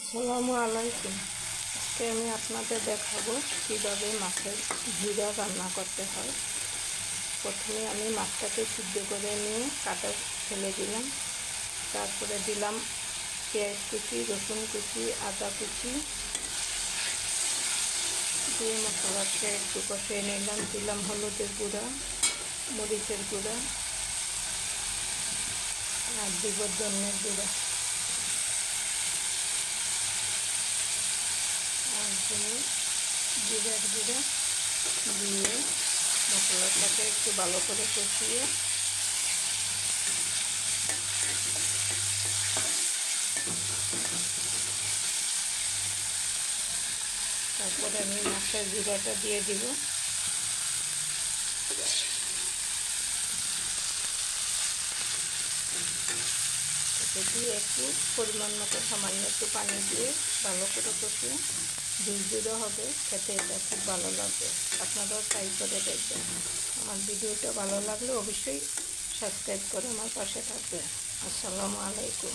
আসসালামু আলাইকুম। আজকে আমি আপনাদের দেখাবো কীভাবে মাছের ঝুরা রান্না করতে হয়। প্রথমে আমি মাছটাকে সিদ্ধ করে নিয়ে কাটা ফেলে দিলাম। তারপরে দিলাম পেঁয়াজ কুচি, রসুন কুচি, আদা কুচি দিয়ে মশলাটা একটু কষিয়ে নিলাম। দিলাম হলুদের গুঁড়া, মরিচের গুঁড়া আর দিব ধনিয়ার গুঁড়া আর জিরার গুঁড়া দিয়ে মশলাটাকে একটু ভালো করে কষিয়ে তারপরে আমি মাছের জিরাটা দিয়ে দিব। এতে দিয়ে একটু পরিমাণ মতো সামান্য একটু পানি দিয়ে ভালো করে কষিয়ে ঝুরঝুরে হবে, খেতে এটা খুব ভালো লাগবে। আপনারাও ট্রাই করে দেখবেন। আমার ভিডিওটা ভালো লাগলে অবশ্যই সাবস্ক্রাইব করে আমার পাশে থাকবেন। আসসালামু আলাইকুম।